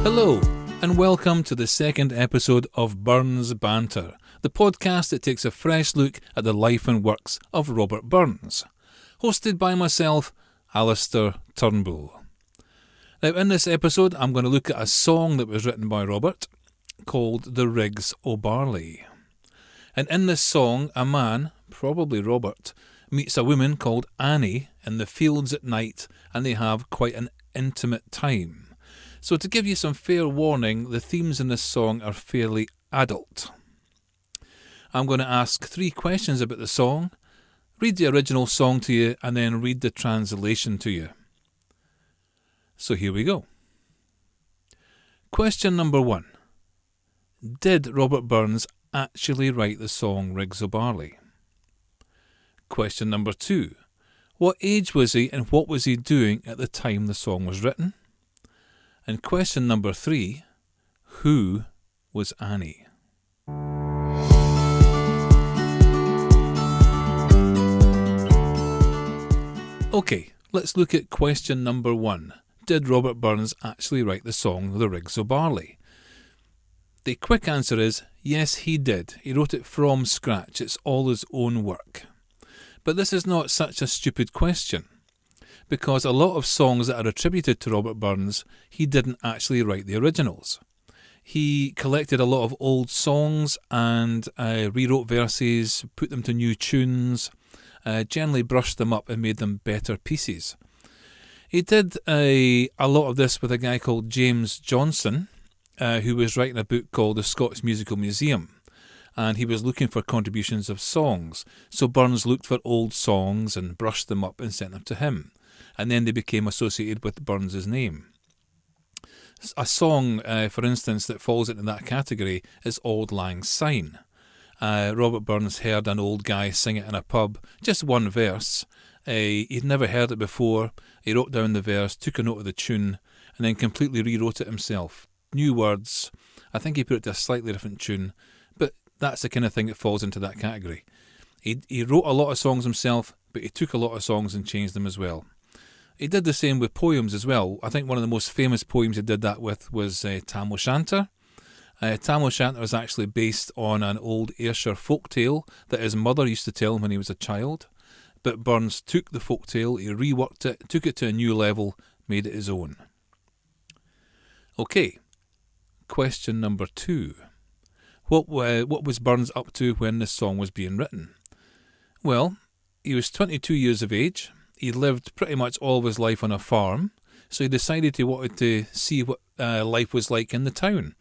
Hello, and welcome to the second episode of Burns Banter, the podcast that takes a fresh look at the life and works of Robert Burns. Hosted by myself, Alistair Turnbull. Now, in this episode, I'm going to look at a song that was written by Robert called The Rigs o' Barley. And in this song, a man, probably Robert, meets a woman called Annie in the fields at night, and they have quite an intimate time. So to give you some fair warning, the themes in this song are fairly adult. I'm going to ask 3 questions about the song, read the original song to you, and then read the translation to you. So here we go. Question number 1. Did Robert Burns actually write the song Rigs o' Barley? Question number 2. What age was he and what was he doing at the time the song was written? And question number 3, who was Annie? Okay, let's look at question number 1. Did Robert Burns actually write the song The Rigs o' Barley? The quick answer is, yes, he did. He wrote it from scratch. It's all his own work. But this is not such a stupid question, because a lot of songs that are attributed to Robert Burns, he didn't actually write the originals. He collected a lot of old songs and rewrote verses, put them to new tunes, generally brushed them up and made them better pieces. He did a lot of this with a guy called James Johnson, who was writing a book called The Scots Musical Museum. And he was looking for contributions of songs. So Burns looked for old songs and brushed them up and sent them to him. And then they became associated with Burns's name. A song, for instance, that falls into that category is Auld Lang Syne. Robert Burns heard an old guy sing it in a pub, just one verse. He'd never heard it before. He wrote down the verse, took a note of the tune, and then completely rewrote it himself. New words. I think he put it to a slightly different tune, but that's the kind of thing that falls into that category. He wrote a lot of songs himself, but he took a lot of songs and changed them as well. He did the same with poems as well. I think one of the most famous poems he did that with was Tam O'Shanter. Tam O'Shanter is actually based on an old Ayrshire folk tale that his mother used to tell him when he was a child. But Burns took the folk tale, he reworked it, took it to a new level, made it his own. Okay, question number 2. What was Burns up to when this song was being written? Well, he was 22 years of age. He lived pretty much all of his life on a farm, so he decided he wanted to see what life was like in the town.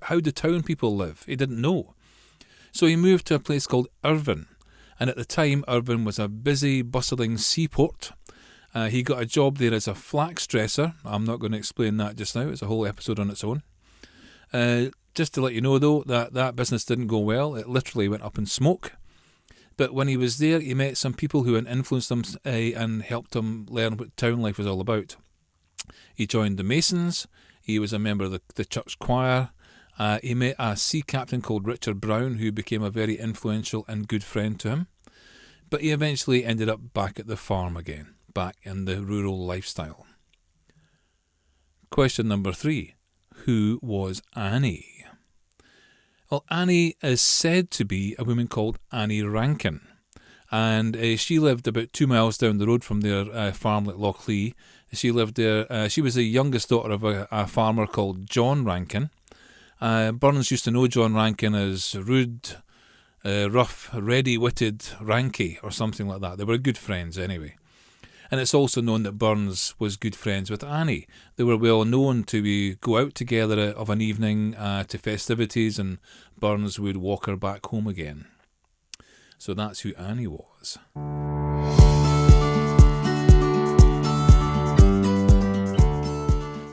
How do town people live? He didn't know. So he moved to a place called Irvine, and at the time Irvine was a busy, bustling seaport. He got a job there as a flax dresser. I'm not going to explain that just now. It's a whole episode on its own. Just to let you know, though, that business didn't go well. It literally went up in smoke. But when he was there, he met some people who had influenced him and helped him learn what town life was all about. He joined the Masons. He was a member of the church choir. He met a sea captain called Richard Brown, who became a very influential and good friend to him. But he eventually ended up back at the farm again, back in the rural lifestyle. Question number 3. Who was Annie? Well, Annie is said to be a woman called Annie Rankin, and she lived about 2 miles down the road from their farm at Lochlee. She lived there. She was the youngest daughter of a farmer called John Rankin. Burns used to know John Rankin as rude, rough, ready-witted Ranky or something like that. They were good friends anyway. And it's also known that Burns was good friends with Annie. They were well known to go out together of an evening to festivities, and Burns would walk her back home again. So that's who Annie was.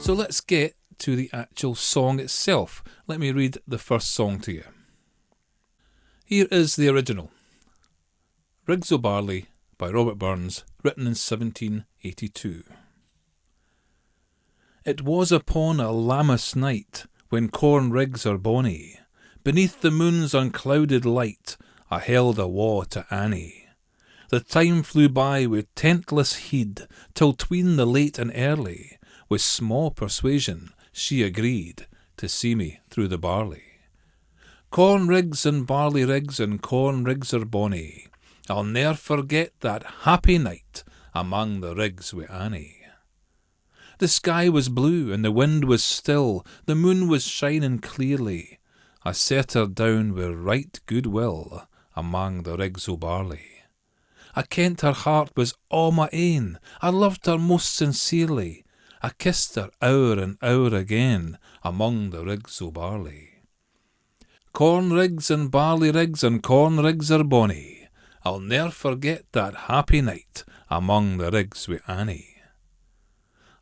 So let's get to the actual song itself. Let me read the first song to you. Here is the original. Rigs o' Barley by Robert Burns, written in 1782. It was upon a Lammas night, when corn rigs are bonny, beneath the moon's unclouded light, I held a wa to Annie. The time flew by with tentless heed, till tween the late and early, with small persuasion, she agreed to see me through the barley. Corn rigs and barley rigs and corn rigs are bonny. I'll ne'er forget that happy night among the rigs wi' Annie. The sky was blue and the wind was still, the moon was shining clearly. I set her down wi' right good will among the rigs o' barley. I kent her heart was a' my ain, I loved her most sincerely. I kissed her hour and hour again among the rigs o' barley. Corn rigs and barley rigs and corn rigs are bonny. I'll ne'er forget that happy night among the rigs wi' Annie.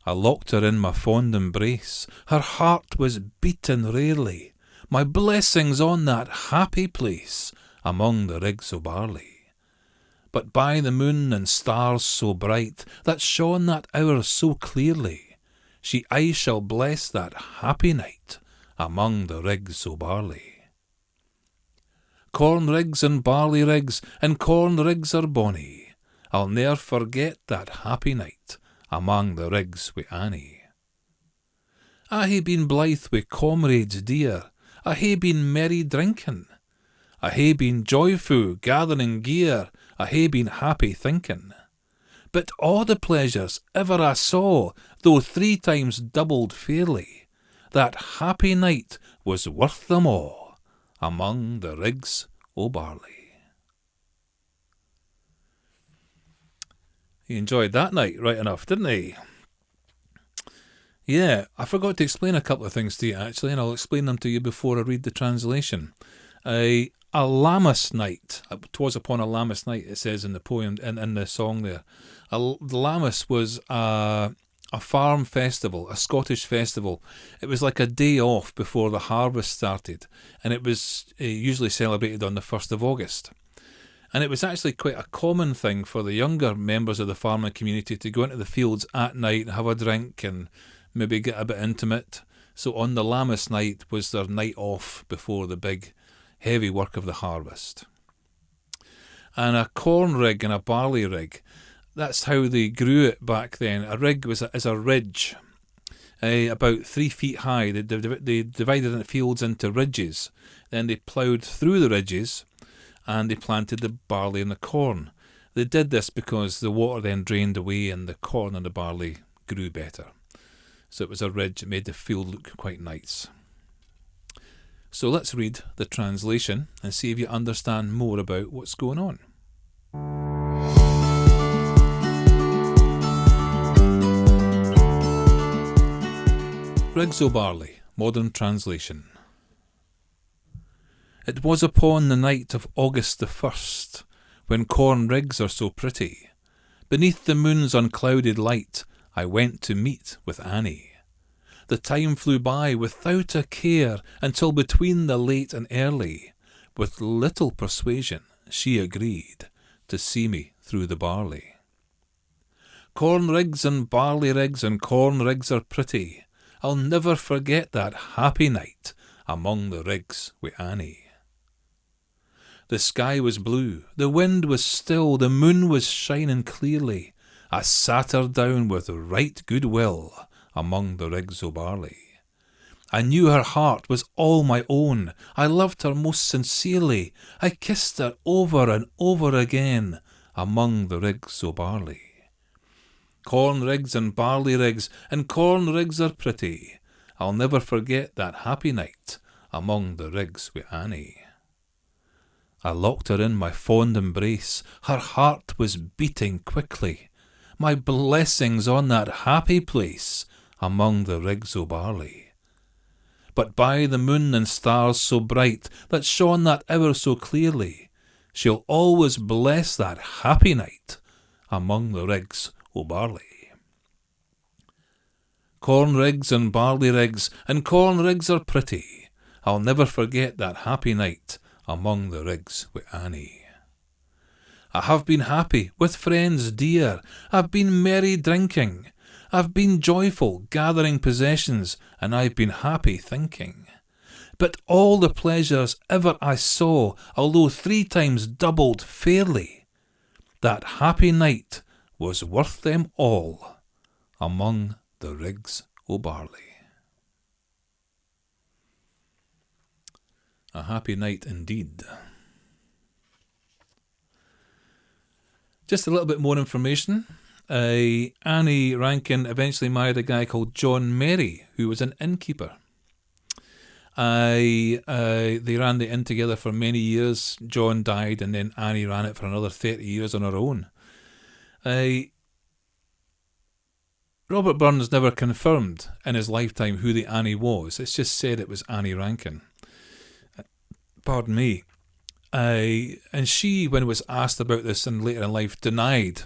I locked her in my fond embrace, her heart was beating rarely. My blessings on that happy place among the rigs o' barley. But by the moon and stars so bright, that shone that hour so clearly, she aye shall bless that happy night among the rigs o' barley. Corn rigs and barley rigs and corn rigs are bonny. I'll ne'er forget that happy night among the rigs wi' Annie. I hae been blithe wi' comrades dear, I hae been merry drinking, I hae been joyfu' gathering gear, I hae been happy thinking. But a' the pleasures ever I saw, though 3 times doubled fairly, that happy night was worth them all among the rigs o' barley. He enjoyed that night right enough, didn't he? Yeah, I forgot to explain a couple of things to you actually, and I'll explain them to you before I read the translation. A Lammas night. 'Twas upon a Lammas night, it says in the poem, in the song there. The Lammas was a farm festival, a Scottish festival. It was like a day off before the harvest started, and it was usually celebrated on the 1st of August. And it was actually quite a common thing for the younger members of the farming community to go into the fields at night and have a drink and maybe get a bit intimate. So on the Lammas night was their night off before the big heavy work of the harvest. And a corn rig and a barley rig, that's how they grew it back then. A rig is a ridge, about 3 feet high. They divided the fields into ridges. Then they ploughed through the ridges and they planted the barley and the corn. They did this because the water then drained away and the corn and the barley grew better. So it was a ridge. It made the field look quite nice. So let's read the translation and see if you understand more about what's going on. Rigs o' Barley, modern translation. It was upon the night of August the 1st, when corn rigs are so pretty, beneath the moon's unclouded light, I went to meet with Annie. The time flew by without a care, until between the late and early, with little persuasion, she agreed to see me through the barley. Corn rigs and barley rigs and corn rigs are pretty. I'll never forget that happy night among the rigs wi' Annie. The sky was blue, the wind was still, the moon was shining clearly. I sat her down with right good will among the rigs o' barley. I knew her heart was all my own, I loved her most sincerely. I kissed her over and over again among the rigs o' barley. Corn rigs and barley rigs and corn rigs are pretty. I'll never forget that happy night among the rigs wi' Annie. I locked her in my fond embrace, her heart was beating quickly. My blessings on that happy place among the rigs o' barley. But by the moon and stars so bright, that shone that hour so clearly, she'll always bless that happy night among the rigs o' barley. Corn rigs and barley rigs and corn rigs are pretty. I'll never forget that happy night among the rigs wi' Annie. I have been happy with friends dear, I've been merry drinking, I've been joyful gathering possessions, and I've been happy thinking. But all the pleasures ever I saw, although 3 times doubled fairly, that happy night was worth them all among the rigs o' barley. A happy night indeed. Just a little bit more information. Annie Rankin eventually married a guy called John Merry, who was an innkeeper. They ran the inn together for many years. John died, and then Annie ran it for another 30 years on her own. Robert Burns never confirmed in his lifetime who the Annie was. It's just said it was Annie Rankin. Pardon me. And she, when was asked about this in later in life, denied.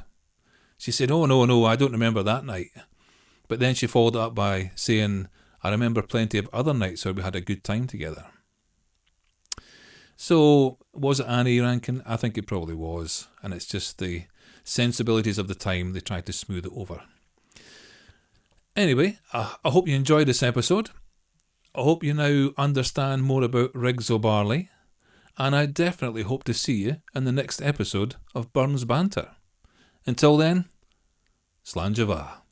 She said, "Oh, no, I don't remember that night." But then she followed up by saying, "I remember plenty of other nights where we had a good time together." So, was it Annie Rankin? I think it probably was. And it's just the sensibilities of the time, they tried to smooth it over. Anyway, I hope you enjoyed this episode. I hope you now understand more about Rigs o' Barley. And I definitely hope to see you in the next episode of Burns Banter. Until then, Slán Java.